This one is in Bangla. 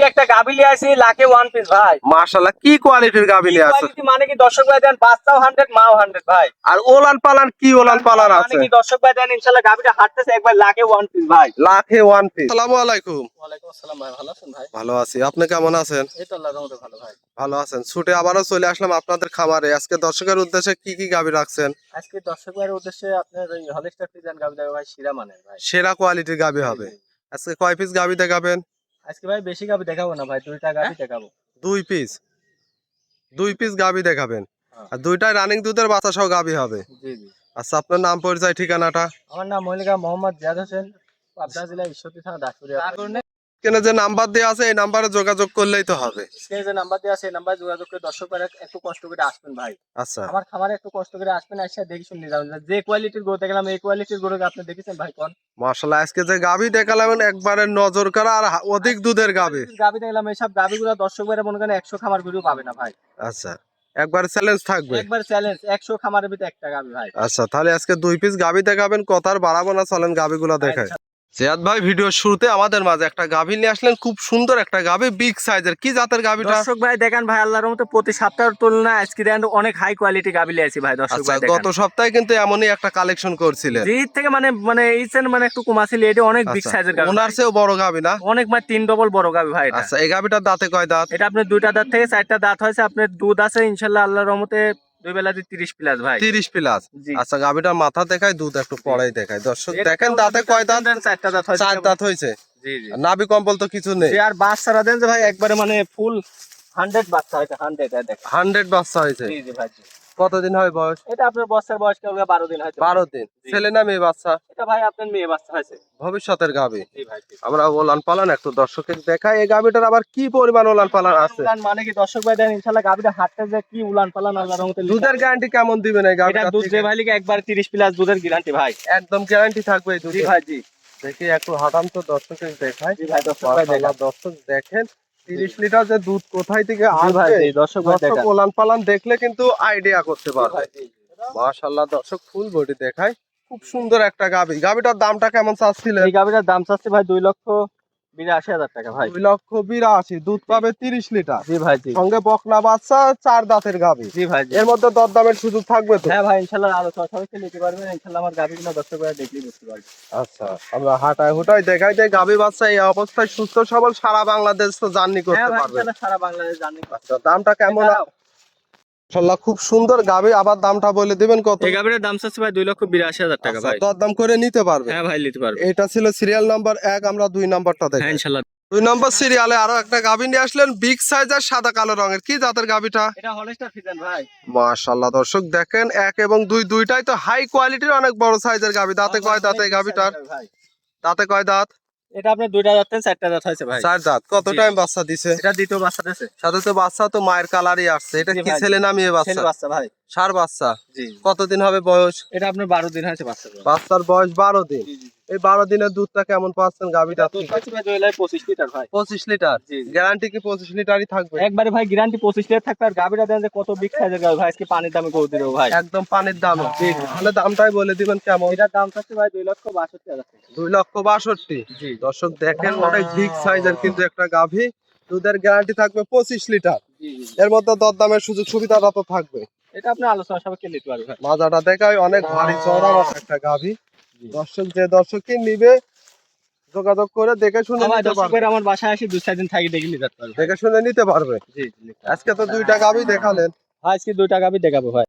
একটা গাভী নিয়ে আসি লাখে ওয়ান পিস ভাই। মাশাআল্লাহ, কি কোয়ালিটির গাভী নিয়ে আছে? কোয়ালিটি মানে কি দর্শক ভাই দেন বাচ্চাও 100 মাও 100 ভাই। আর ওলান পালান কি ওলান পালান মানে আছে? কি দর্শক ভাই দেন ইনশাআল্লাহ গাভীটা হাঁটতেছে একবার লাখে ওয়ান পিস ভাই। লাখে ওয়ান পিস। আসসালামু আলাইকুম। ওয়ালাইকুম আসসালাম ভাই, ভালো আছেন ভাই? ভালো আছি, আপনি কেমন আছেন? এই তো আল্লাহর রহমতে ভালো ভাই। ভালো আছেন। ছুটে আবারও চলে আসলাম আপনাদের খামারে। আজকে দর্শকের উদ্দেশ্যে কি কি গাভী রাখছেন? আজকে দর্শক ভাইয়ের উদ্দেশ্যে আপনার ওই হলিস্টার ফ্রিজিয়ান গাভী দেবো ভাই, শিরা মানের ভাই। সেরা কোয়ালিটির গাভী হবে। আজকে কয় পিস গাভী দেখাবেন? আজকে ভাই বেশি গাভী দেখাবো না ভাই, দুইটা গাভী দেখাবো। 2 পিস গাভী দেখাবেন। হ্যাঁ। আর দুইটাই রানিং দুধের বাচ্চা সহ গাভী হবে। জি জি। আচ্ছা, আপনার নাম পরিচয় ঠিকানাটা? আমার নাম মল্লিকা মোহাম্মদ জিয়াদ হোসেন, পাবনা জেলা ঈশ্বরদী থানা দাসপুরিয়া। কেন যে নাম্বার দেওয়া আছে এই নাম্বারে যোগাযোগ করলেই তো হবে। স্ক্রিনে যে নাম্বার দেওয়া আছে এই নাম্বারে যোগাযোগ করে দর্শক ভাইরা একটু কষ্ট করে আসবেন ভাই। আচ্ছা, আমার খামারে একটু কষ্ট করে আসবেন, এসে দেখে শুনে যাবেন যে কোয়ালিটির গরু দেখলাম এই কোয়ালিটির গরু আপনি দেখেছেন ভাই কোন? মাশাআল্লাহ, আজকে যে গাভী দেখালাম একবারে নজর করা আর অধিক দুধের গাভী। গাভী দেখলাম এইসব গাভীগুলো দর্শক ভাইরা মনে করেন 100 খামার গরু পাবে না ভাই। আচ্ছা, একবার চ্যালেঞ্জ থাকবে। একবার চ্যালেঞ্জ 100 খামারের ভিতরে একটা গাভী ভাই। আচ্ছা, তাহলে আজকে 2 পিস গাভী দেখাবেন, কথার বাড়াবো না, চলেন গাভীগুলো দেখায়। জিয়াদ ভাই, ভিডিও শুরুতে আমাদের মাঝে একটা গাভী নিয়ে আসলেন, খুব সুন্দর একটা গাভী, বিগ সাইজের। কি জাতের গাভীটা? দর্শক ভাই দেখেন ভাই, আল্লাহর রহমতে প্রতি সপ্তাহের তুলনায় আজকে দেখেন অনেক হাই কোয়ালিটি গাভী লিয়েছি ভাই। দর্শক আচ্ছা, ভাই দেখেন গত সপ্তাহে কিন্তু এমনই একটা কালেকশন করছিলেন। জিত থেকে মানে ইসেন মানে একটু কমাছিল, এটা অনেক বিগ আচ্ছা, সাইজের গাভী। ওনার চেয়েও বড় গাভী না? অনেক মানে 3 ডবল বড় গাভী ভাই এটা। আচ্ছা, এই গাভীটার দাঁতে কয় দাঁত? এটা আপনার 2টা দাঁত থেকে 4টা দাঁত হয়েছে, আপনার দুধ আছে ইনশাআল্লাহ আল্লাহর রহমতে 2 বেলাতে 30 প্লাস ভাই। 30 প্লাস। জি। আচ্ছা, গাভীটার মাথা দেখায়, দুধ একটু পরেই দেখায়। দর্শক দেখেন দাঁতে কয় দাঁত? 4টা দাঁত হয়েছে। 4 দাঁত হয়েছে। জি জি। নাভি কম্বল তো কিছু নেই। যে আর বাচ্চারা দেন যে ভাই একবারে মানে ফুল 100 বাচ্চা হয়েছে, 100 দেখেন। 100 বাচ্চা হয়েছে। জি জি ভাই জি। কতদিন হয় বয়স? এটা আপনার বছর বয়স কেবল 12 দিন হয়েছে। 12 দিন। জি। ছেলে না মেয়ে বাচ্চা? এটা ভাই আপনার মেয়ে বাচ্চা হয়েছে। ভবিষ্যতের গাভী। জি ভাই জি। আমরা ওলান পালান একটু দর্শকের দেখাই। এই গাভীটার আবার কি পরিমাণ ওলান পালান আছে? উলান মানে কি দর্শক ভাই দেন ইনশাআল্লাহ গাভীটা হাঁটতে যে কি উলান পালান আল্লাহর রহমতে। দুধের গ্যারান্টি কেমন দিবেন এই এটা গাভীটার দুধ থেকে? যে ভাই লিগে একবার 30 প্লাস দুধের গ্যারান্টি ভাই। একদম গ্যারান্টি থাকবে এই জি দুধে? ভাই জি। দেখি একটু হাঁটান তো দর্শকের দেখাই। জি ভাই দর্শক ভাই মাশাআল্লাহ, দেখেন। দর্শক দেখেন 30 লিটার যে দুধ কোথায় থেকে জি ভাই আসবে, জি দর্শক ভাই দর্শক দেখেন। ওলান পালান দেখলে কিন্তু আইডিয়া করতে জি পারবে। ভাই জি। মাশাআল্লাহ, দর্শক ফুল বডি দেখায়, খুব সুন্দর একটা গাভী। গাভীটার দামটা কেমন চাচ্ছিলেন? এই গাভীটার দাম চাচ্ছে ভাই 2,82,000 টাকা ভাই। 2,82,000। দুধ পাবে 30 লিটার। জি ভাই জি। সঙ্গে বকনা বাচ্চা, 4 দাঁতের গাভী। জি ভাই জি। এর মধ্যে দরদামের সুযোগ থাকবে তো? হ্যাঁ ভাই ইনশাআল্লাহ আলোচনা সাপেক্ষে নিতে পারবেন ইনশাআল্লাহ। আমার গাভীগুলো দর্শক ভাই দেখলেই বুঝতে পারবে। আচ্ছা, আমরা হাঁটায় হুটায় দেখাই যে গাভী বাচ্চা এই অবস্থায় সুস্থ সবল সারা বাংলাদেশ তো জার্নি হ্যাঁ করতে ভাই পারবে। ইনশাআল্লাহ সারা বাংলাদেশ জানি। আচ্ছা, দামটা কেমন? মাশাআল্লাহ, খুব সুন্দর গাভী। আবার দামটা বলে দিবেন কত? এই গাভীর দাম চাচ্ছে ভাই 2,82,000 টাকা আচ্ছা, ভাই। দরদাম করে নিতে পারবে? হ্যাঁ ভাই নিতে পারবে। এটা ছিল সিরিয়াল নাম্বার 1, আমরা 2 নাম্বারটা হ্যাঁ দেখাই। ইনশাআল্লাহ। 2 নম্বর সিরিয়ালে আরো একটা গাভী নিয়ে আসলেন, বিগ সাইজের সাদা কালো রঙের। কি জাতের গাভীটা? এটা হলস্টার ফ্রিজিয়ান ভাই। মাশাআল্লাহ, দর্শক দেখেন 1 এবং 2 দুইটাই তো হাই কোয়ালিটির, অনেক বড় সাইজের গাভী। দাঁতে কয় দাঁত এই গাভীটার? ভাই দাঁতে কয় দাঁত? এটা আপনার 2টা দাঁত থেকে 4টা দাঁত হয়েছে ভাই। 4 দাঁত। কত জি। টাইম বাচ্চা দিছে? এটা দ্বিতীয় বাচ্চা দিয়েছে। সাথে তো বাচ্চা তো মায়ের কালারই আসছে। এটা জি কি ভাই। ছেলে না মেয়ে ছেলে বাচ্চা? বাচ্চা ভাই। ষাঁড় বাচ্চা। জি। কতদিন হবে বয়স? এটা আপনার 12 দিন হয়েছে বাচ্চা। বাচ্চার বয়স 12 দিন। জি জি। এই 12 দিনের দুধটা কেমন পাচ্ছেন গাভীটা? দুধ পাচ্ছি ভাই 2,25 লিটার ভাই। 25 লিটার। জি জি। গ্যারান্টি কি 25 লিটারই থাকবে? একবারে ভাই গ্যারান্টি 25 লিটার থাকবে। আর গাভীটা দেন যে কত বিগ সাইজের গাভী ভাই, আজকে পানির দামে করে দিও ভাই। একদম পানির দাম। জি। তাহলে দামটাই বলে দিবেন কেমন? এটার দাম চাচ্ছে ভাই 2,62,000 টাকা। 2,62,000। জি। দর্শক দেখেন অনেক বিগ সাইজের কিন্তু একটা গাভী। দুধের গ্যারান্টি থাকবে 25 লিটার। জি জি। এর মধ্যে দরদামের সুযোগ সুবিধাটা তো থাকবে। এটা আপনি আলোচনা সাপেক্ষে নিতে পারবেন ভাই। মাজাটা দেখায় অনেক ভারী চওড়া মাপের একটা গাভী। দর্শক যে দর্শকই নিবে যোগাযোগ করে দেখে শুনে আমার নিতে দর্শক পারবে। ভাইরা আমার বাসায় এসে 2-4 দিন থাকি দেখে নিতে পারবে। দেখে শুনে নিতে পারবে। জি জি। আজকে তো 2টা গাভী দেখালেন। আজকে 2টা গাভী দেখাবো ভাই।